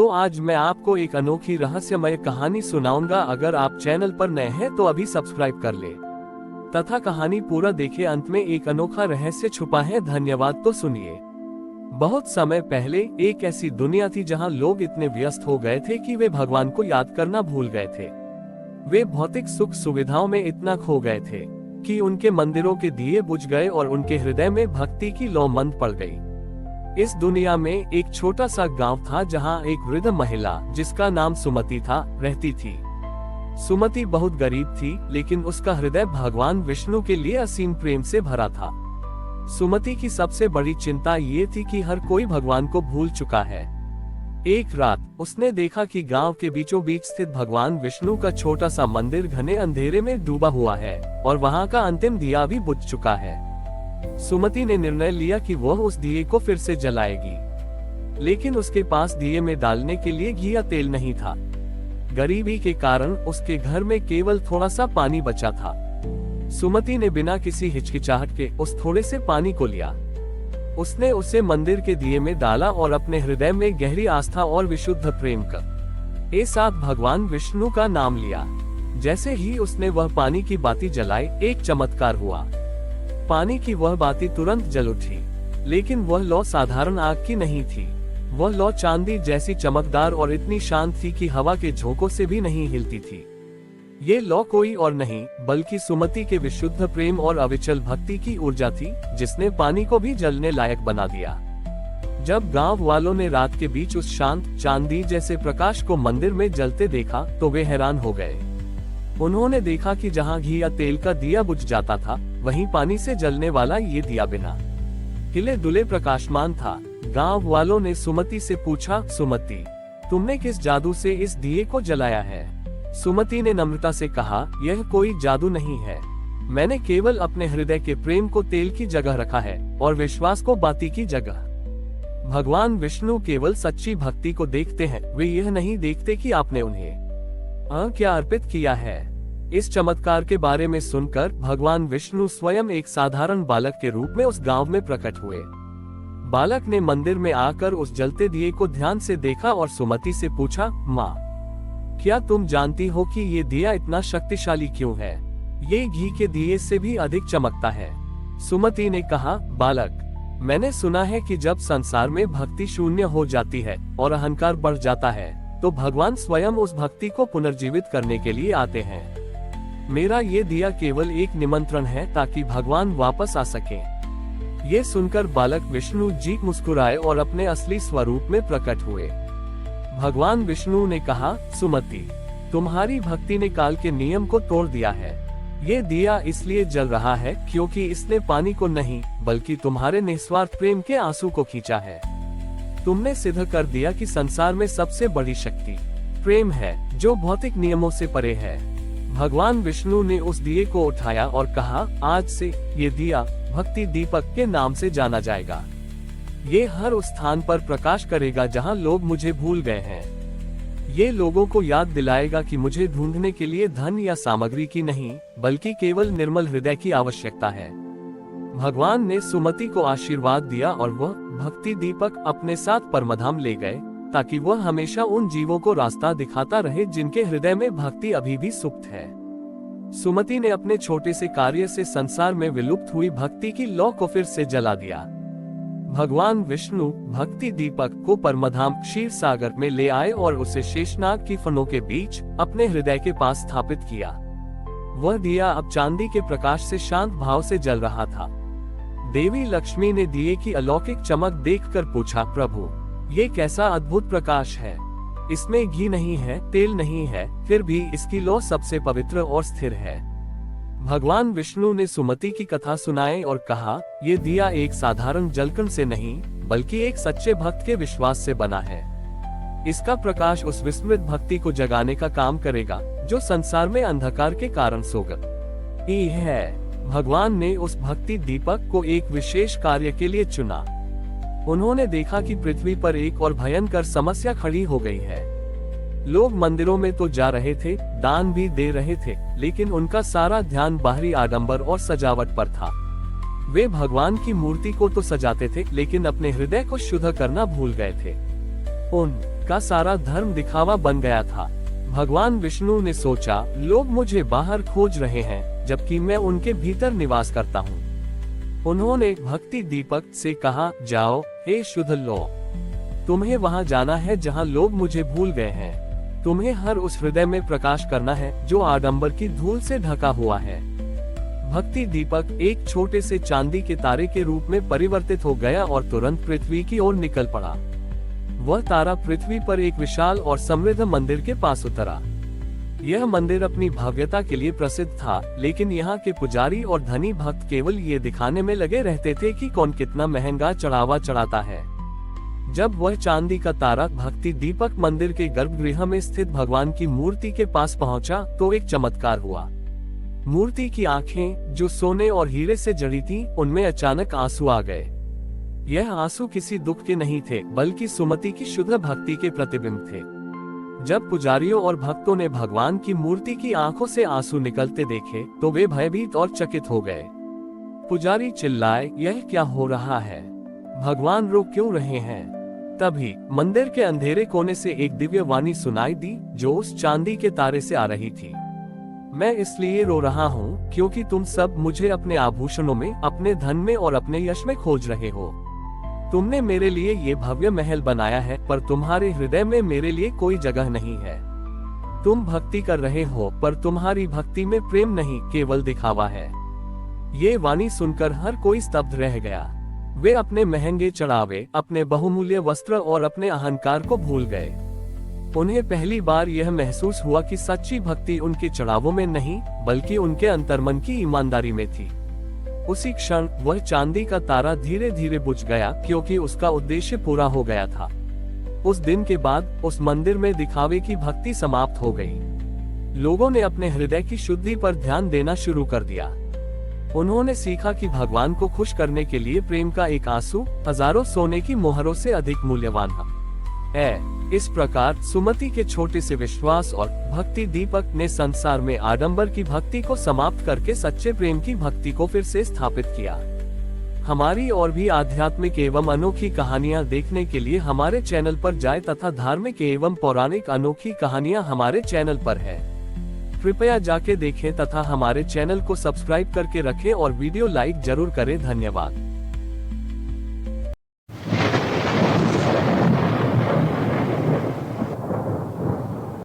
तो आज मैं आपको एक अनोखी रहस्यमय कहानी सुनाऊंगा। अगर आप चैनल पर नए हैं तो अभी सब्सक्राइब कर ले तथा कहानी पूरा देखे। अंत में एक अनोखा रहस्य छुपा है। धन्यवाद। तो सुनिए। बहुत समय पहले एक ऐसी दुनिया थी जहां लोग इतने व्यस्त हो गए थे कि वे भगवान को याद करना भूल गए थे। वे भौतिक सुख सुविधाओं में इतना खो गए थे कि उनके मंदिरों के दिए बुझ गए और उनके हृदय में भक्ति की लौ मंद पड़ गई। इस दुनिया में एक छोटा सा गांव था जहां एक वृद्ध महिला जिसका नाम सुमति था रहती थी। सुमति बहुत गरीब थी, लेकिन उसका हृदय भगवान विष्णु के लिए असीम प्रेम से भरा था। सुमति की सबसे बड़ी चिंता ये थी कि हर कोई भगवान को भूल चुका है। एक रात उसने देखा कि गांव के बीचों बीच स्थित भगवान विष्णु का छोटा सा मंदिर घने अंधेरे में डूबा हुआ है और वहां का अंतिम दिया भी बुझ चुका है। सुमति ने निर्णय लिया कि वह उस दिए को फिर से जलाएगी, लेकिन उसके पास दिए में डालने के लिए घी या तेल नहीं था। गरीबी के कारण उसके घर में केवल थोड़ा सा पानी बचा था। सुमति ने बिना किसी हिचकिचाहट के उस थोड़े से पानी को लिया। उसने उसे मंदिर के दिए में डाला और अपने हृदय में गहरी आस्था और विशुद्ध प्रेम के साथ भगवान विष्णु का नाम लिया। जैसे ही उसने वह पानी की बाती जलाई, एक चमत्कार हुआ। पानी की वह बाती तुरंत जल उठी, लेकिन वह लौ साधारण आग की नहीं थी। वह लौ चांदी जैसी चमकदार और इतनी शांत थी कि हवा के झोंकों से भी नहीं हिलती थी। ये लौ कोई और नहीं बल्कि सुमति के विशुद्ध प्रेम और अविचल भक्ति की ऊर्जा थी, जिसने पानी को भी जलने लायक बना दिया। जब गांव वालों ने रात के बीच उस शांत चांदी जैसे प्रकाश को मंदिर में जलते देखा तो वे हैरान हो गए। उन्होंने देखा कि जहां घी या तेल का दिया बुझ जाता था, वहीं पानी से जलने वाला ये दिया बिना हिले डुले प्रकाशमान था। गांव वालों ने सुमति से पूछा, सुमति, तुमने किस जादू से इस दिए को जलाया है? सुमति ने नम्रता से कहा, यह कोई जादू नहीं है। मैंने केवल अपने हृदय के प्रेम को तेल की जगह रखा है और विश्वास को बाती की जगह। भगवान विष्णु केवल सच्ची भक्ति को देखते हैं, वे यह नहीं देखते कि आपने उन्हें क्या अर्पित किया है। इस चमत्कार के बारे में सुनकर भगवान विष्णु स्वयं एक साधारण बालक के रूप में उस गांव में प्रकट हुए। बालक ने मंदिर में आकर उस जलते दिए को ध्यान से देखा और सुमति से पूछा, माँ, क्या तुम जानती हो कि ये दिया इतना शक्तिशाली क्यों है? ये घी के दिए से भी अधिक चमकता है। सुमति ने कहा, बालक, मैंने सुना है कि जब संसार में भक्ति शून्य हो जाती है और अहंकार बढ़ जाता है, तो भगवान स्वयं उस भक्ति को पुनर्जीवित करने के लिए आते हैं। मेरा ये दिया केवल एक निमंत्रण है ताकि भगवान वापस आ सके। ये सुनकर बालक विष्णु जी मुस्कुराए और अपने असली स्वरूप में प्रकट हुए। भगवान विष्णु ने कहा, सुमति, तुम्हारी भक्ति ने काल के नियम को तोड़ दिया है। ये दिया इसलिए जल रहा है क्योंकि इसने पानी को नहीं बल्कि तुम्हारे निस्वार्थ प्रेम के आंसू को खींचा है। तुमने सिद्ध कर दिया कि संसार में सबसे बड़ी शक्ति प्रेम है, जो भौतिक नियमों से परे है। भगवान विष्णु ने उस दिए को उठाया और कहा, आज से ये दिया भक्ति दीपक के नाम से जाना जाएगा। ये हर उस स्थान पर प्रकाश करेगा जहां लोग मुझे भूल गए हैं। ये लोगों को याद दिलाएगा कि मुझे ढूंढने के लिए धन या सामग्री की नहीं बल्कि केवल निर्मल हृदय की आवश्यकता है। भगवान ने सुमति को आशीर्वाद दिया और वह भक्ति दीपक अपने साथ परमधाम ले गए, ताकि वह हमेशा उन जीवों को रास्ता दिखाता रहे जिनके हृदय में भक्ति अभी भी सुप्त है। सुमति ने अपने छोटे से कार्य से संसार में विलुप्त हुई भक्ति की लौ को फिर से जला दिया। भगवान विष्णु भक्ति दीपक को परमधाम क्षीर सागर में ले आए और उसे शेषनाग की फनों के बीच अपने हृदय के पास स्थापित किया। वह दिया अब चांदी के प्रकाश से शांत भाव से जल रहा था। देवी लक्ष्मी ने दिए की अलौकिक चमक देखकर पूछा, प्रभु, ये कैसा अद्भुत प्रकाश है? इसमें घी नहीं है, तेल नहीं है, फिर भी इसकी लौ सबसे पवित्र और स्थिर है। भगवान विष्णु ने सुमति की कथा सुनाई और कहा, ये दिया एक साधारण जलकण से नहीं बल्कि एक सच्चे भक्त के विश्वास से बना है। इसका प्रकाश उस विस्मृत भक्ति को जगाने का काम करेगा जो संसार में अंधकार के कारण सो गई है। भगवान ने उस भक्ति दीपक को एक विशेष कार्य के लिए चुना। उन्होंने देखा कि पृथ्वी पर एक और भयंकर समस्या खड़ी हो गई है। लोग मंदिरों में तो जा रहे थे, दान भी दे रहे थे, लेकिन उनका सारा ध्यान बाहरी आडंबर और सजावट पर था। वे भगवान की मूर्ति को तो सजाते थे, लेकिन अपने हृदय को शुद्ध करना भूल गए थे। उनका सारा धर्म दिखावा बन गया था। भगवान विष्णु ने सोचा, लोग मुझे बाहर खोज रहे हैं, जबकि मैं उनके भीतर निवास करता हूँ। उन्होंने भक्ति दीपक से कहा, जाओ हे शुद्ध लोग, तुम्हें वहां जाना है जहां लोग मुझे भूल गए हैं। तुम्हें हर उस हृदय में प्रकाश करना है जो आडंबर की धूल से ढका हुआ है। भक्ति दीपक एक छोटे से चांदी के तारे के रूप में परिवर्तित हो गया और तुरंत पृथ्वी की ओर निकल पड़ा। वह तारा पृथ्वी पर एक विशाल और समृद्ध मंदिर के पास उतरा। यह मंदिर अपनी भव्यता के लिए प्रसिद्ध था, लेकिन यहाँ के पुजारी और धनी भक्त केवल ये दिखाने में लगे रहते थे कि कौन कितना महंगा चढ़ावा चढ़ाता है। जब वह चांदी का तारा भक्ति दीपक मंदिर के गर्भगृह में स्थित भगवान की मूर्ति के पास पहुंचा, तो एक चमत्कार हुआ। मूर्ति की आंखें, जो सोने और हीरे से जड़ी थीं, उनमें अचानक आंसू आ गए। यह आंसू किसी दुख के नहीं थे, बल्कि सुमति की शुद्ध भक्ति के प्रतिबिंब थे। जब पुजारियों और भक्तों ने भगवान की मूर्ति की आंखों से आंसू निकलते देखे, तो वे भयभीत और चकित हो गए। पुजारी चिल्लाए, यह क्या हो रहा है? भगवान रो क्यों रहे हैं? तभी मंदिर के अंधेरे कोने से एक दिव्य वाणी सुनाई दी, जो उस चांदी के तारे से आ रही थी। मैं इसलिए रो रहा हूँ क्योंकि तुम सब मुझे अपने आभूषणों में, अपने धन में और अपने यश में खोज रहे हो। तुमने मेरे लिए ये भव्य महल बनाया है, पर तुम्हारे हृदय में मेरे लिए कोई जगह नहीं है। तुम भक्ति कर रहे हो, पर तुम्हारी भक्ति में प्रेम नहीं, केवल दिखावा है। ये वाणी सुनकर हर कोई स्तब्ध रह गया। वे अपने महंगे चढ़ावे, अपने बहुमूल्य वस्त्र और अपने अहंकार को भूल गए। उन्हें पहली बार यह महसूस हुआ कि सच्ची भक्ति उनके चढ़ावों में नहीं, बल्कि उनके अंतर्मन की ईमानदारी में थी। उसी क्षण वह चांदी का तारा धीरे धीरे बुझ गया, क्योंकि उसका उद्देश्य पूरा हो गया था। उस दिन के बाद उस मंदिर में दिखावे की भक्ति समाप्त हो गई। लोगों ने अपने हृदय की शुद्धि पर ध्यान देना शुरू कर दिया। उन्होंने सीखा कि भगवान को खुश करने के लिए प्रेम का एक आंसू हजारों सोने की मोहरों से अधिक मूल्यवान है। इस प्रकार सुमति के छोटे से विश्वास और भक्ति दीपक ने संसार में आडंबर की भक्ति को समाप्त करके सच्चे प्रेम की भक्ति को फिर से स्थापित किया। हमारी और भी आध्यात्मिक एवं अनोखी कहानियां देखने के लिए हमारे चैनल पर जाएं तथा धार्मिक एवं पौराणिक अनोखी कहानियां हमारे चैनल पर है। कृपया जाके देखें तथा हमारे चैनल को सब्सक्राइब करके रखें और वीडियो लाइक जरूर करें। धन्यवाद।